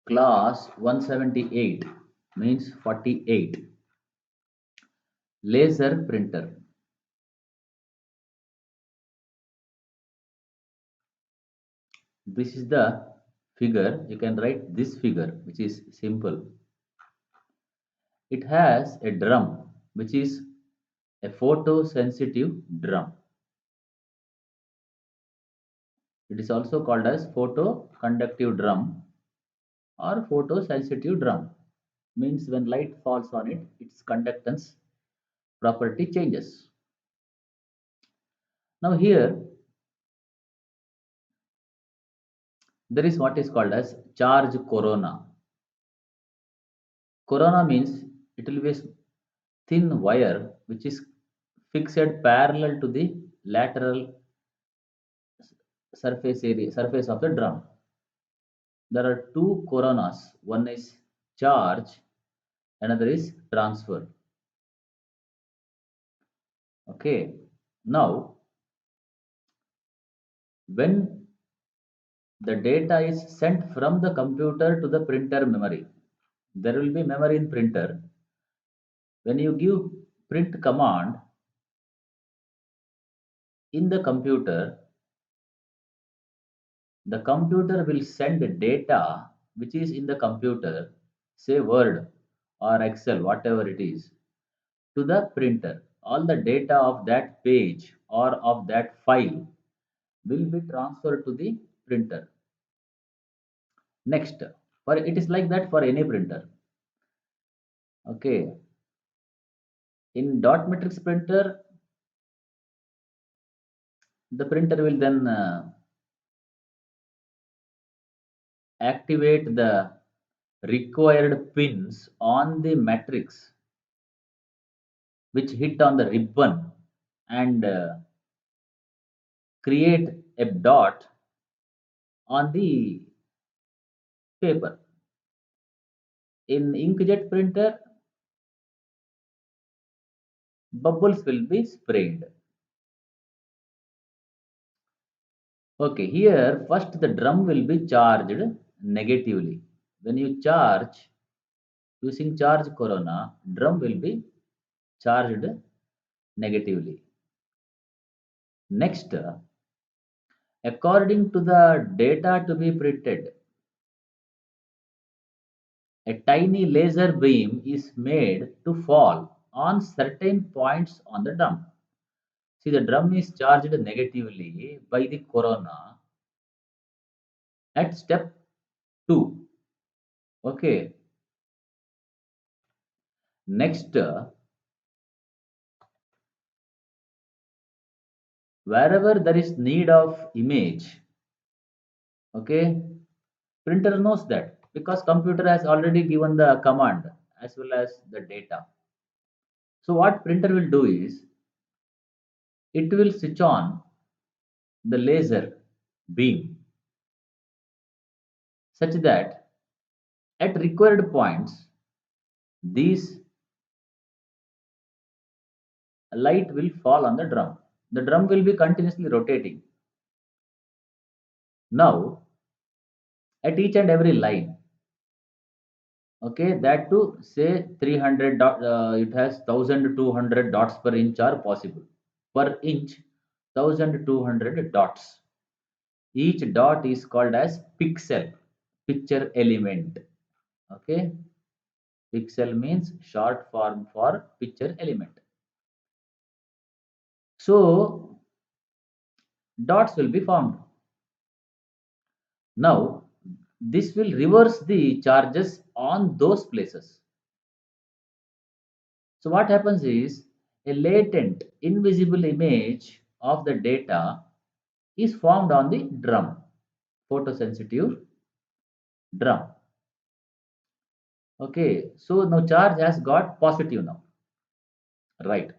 Class 178 means 48. Laser printer. This is the figure. You can write this figure, which is simple. It has a drum, which is a photosensitive drum. It is also called as photoconductive drum or photosensitive drum. Means when light falls on it, its conductance property changes. Now here there is what is called as charge corona. Corona means it will be a thin wire which is fixed parallel to the lateral surface of the drum. There are two coronas. One is charge, another is transfer. Okay. Now, when the data is sent from the computer to the printer memory, there will be memory in printer. When you give print command in the computer will send data which is in the computer, say Word or Excel, whatever it is, to the printer. All the data of that page or of that file will be transferred to the printer. Next, for it is like that for any printer. Okay, in dot matrix printer, the printer will then activate the required pins on the matrix which hit on the ribbon and create a dot on the paper. In inkjet printer, bubbles will be sprayed. Okay, here first the drum will be charged negatively. When you charge using charge corona, drum will be charged negatively. Next, according to the data to be printed, a tiny laser beam is made to fall on certain points on the drum. See, the drum is charged negatively by the corona at step 2. Okay. Next, wherever there is need of image, okay, printer knows that because computer has already given the command as well as the data. So what printer will do is it will switch on the laser beam such that at required points these light will fall on the drum. The drum will be continuously rotating. Now at each and every line, okay, that to say 300 it has 1200 dots per inch are possible. Per inch 1200 dots. Each dot is called as pixel, picture element. Okay, pixel means short form for picture element. So dots will be formed. Now this will reverse the charges on those places. So what happens is a latent invisible image of the data is formed on the drum, photosensitive drum. Okay, so now charge has got positive now, right?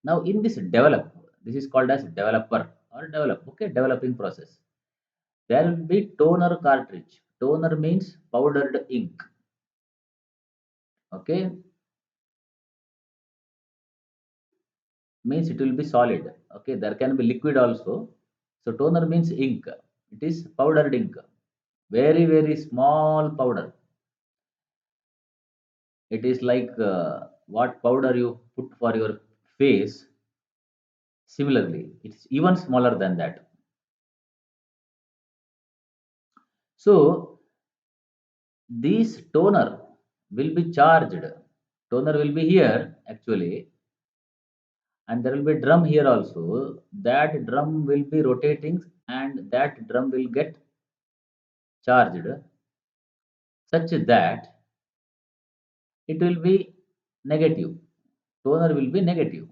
Now in this develop, this is called as developer or develop. Okay, developing process. There will be toner cartridge. Toner means powdered ink. Okay, means it will be solid. Okay, there can be liquid also. So toner means ink. It is powdered ink very very small powder. It is like what powder you put for your face. Similarly, it's even smaller than that. So this toner will be charged. Toner will be here actually, and there will be drum here also. That drum will be rotating, and that drum will get charged such that it will be negative. Toner will be negative,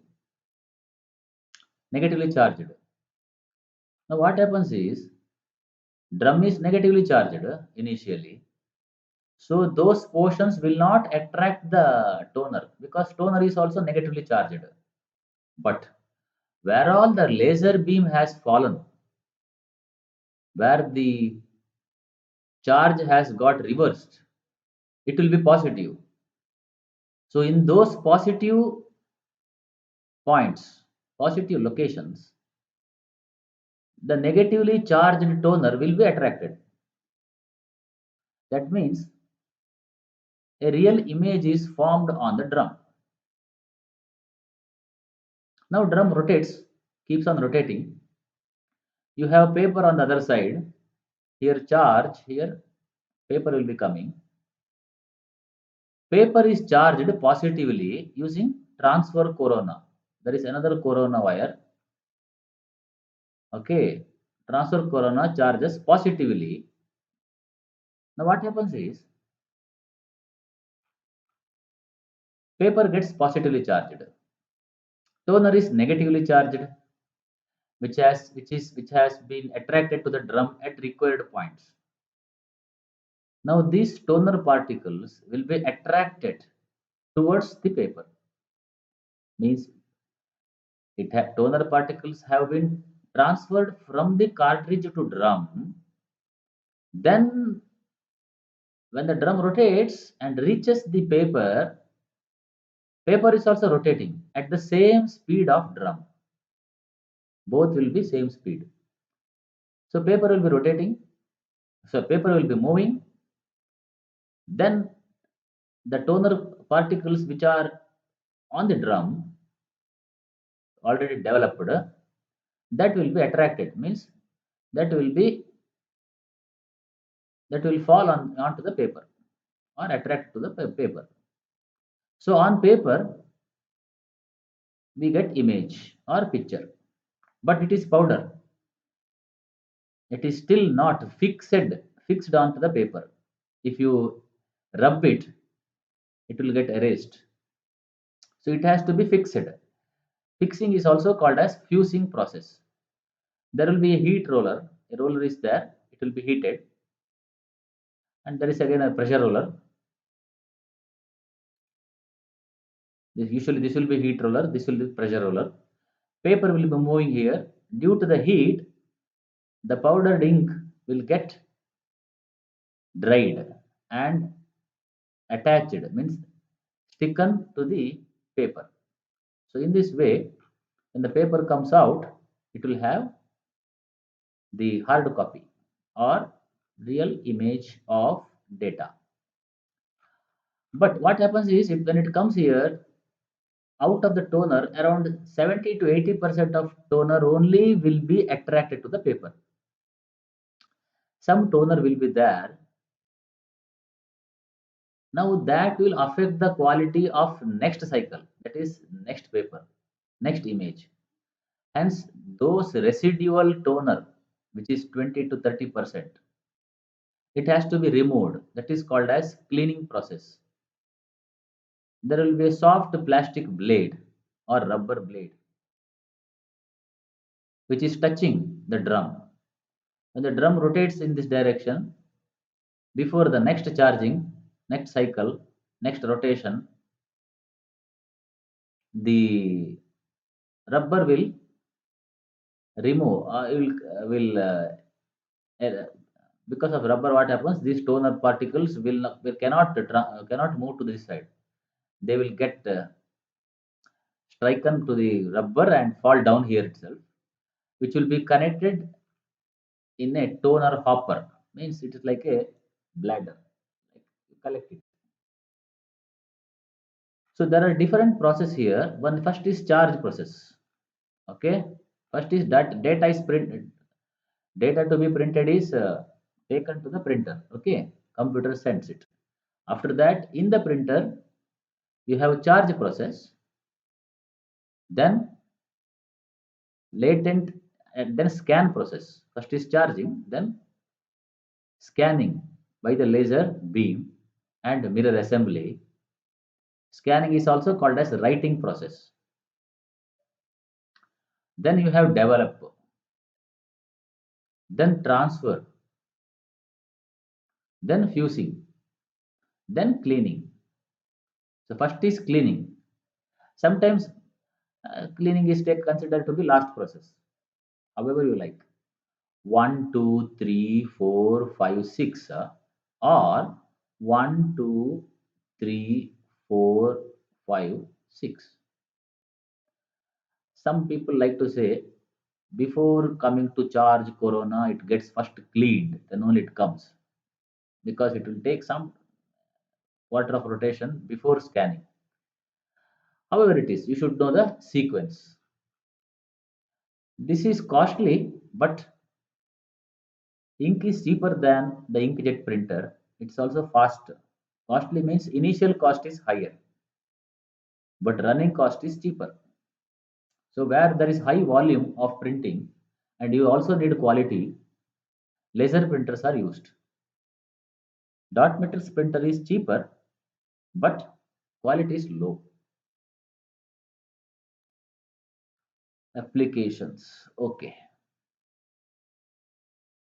negatively charged. Now what happens is drum is negatively charged initially, so those portions will not attract the toner because toner is also negatively charged. But where all the laser beam has fallen, where the charge has got reversed, it will be positive. So in those positive points, positive locations, the negatively charged toner will be attracted. That means a real image is formed on the drum. Now drum rotates, keeps on rotating. You have paper on the other side. Here charge, here paper will be coming. Paper is charged positively using transfer corona. There is another corona wire. Okay, transfer corona charges positively. Now what happens is paper gets positively charged. Toner is negatively charged, which has been attracted to the drum at required points. Now these toner particles will be attracted towards the paper. Means toner particles have been transferred from the cartridge to drum. Then when the drum rotates and reaches the paper, paper is also rotating at the same speed of drum. Both will be same speed. So paper will be rotating. So paper will be moving. Then the toner particles which are on the drum already developed, that will be attracted. Means that will be that will fall onto the paper or attract to the paper. So on paper we get image or picture, but it is powder. It is still not fixed onto the paper. If you rub it, it will get erased. So it has to be fixed. Fixing is also called as fusing process. There will be a heat roller. A roller is there. It will be heated, and there is again a pressure roller. Usually this will be heat roller. This will be pressure roller. Paper will be moving here. Due to the heat, the powdered ink will get dried and attached, means sticken to the paper. So in this way, when the paper comes out, it will have the hard copy or real image of data. But what happens is when it comes here, out of the toner, around 70 to 80% of toner only will be attracted to the paper. Some toner will be there. Now that will affect the quality of next cycle, that is next paper, next image. Hence, those residual toner, which is 20 to 30%, it has to be removed. That is called as cleaning process. There will be a soft plastic blade or rubber blade which is touching the drum. When the drum rotates in this direction, before the next charging, next cycle, next rotation, the rubber will remove, uh, because of rubber, what happens? These toner particles cannot move to this side. They will get striken to the rubber and fall down here itself, which will be connected in a toner hopper. means it is like a bladder, like you collect it. So there are different process here. One first is charge process. Okay, first is that data is printed. Data to be printed is taken to the printer. Okay, computer sends it. After that, in the printer, you have charge process, then latent, and then scan process. First is charging, then scanning by the laser beam and mirror assembly. Scanning is also called as writing process. Then you have develop, then transfer, then fusing, then cleaning. So first is cleaning. Sometimes cleaning is considered to be last process. However you like. One, 2, 3, 4, 5, 6, or 1, 2, 3, 4, 5, 6. Some people like to say before coming to charge corona, it gets first cleaned, then only it comes because it will take some quarter of rotation before scanning. However, it is, you should know the sequence. This is costly, but ink is cheaper than the inkjet printer. It's also fast. Costly means initial cost is higher, but running cost is cheaper. So where there is high volume of printing and you also need quality, laser printers are used. Dot matrix printer is cheaper, but quality is low. Applications. Okay.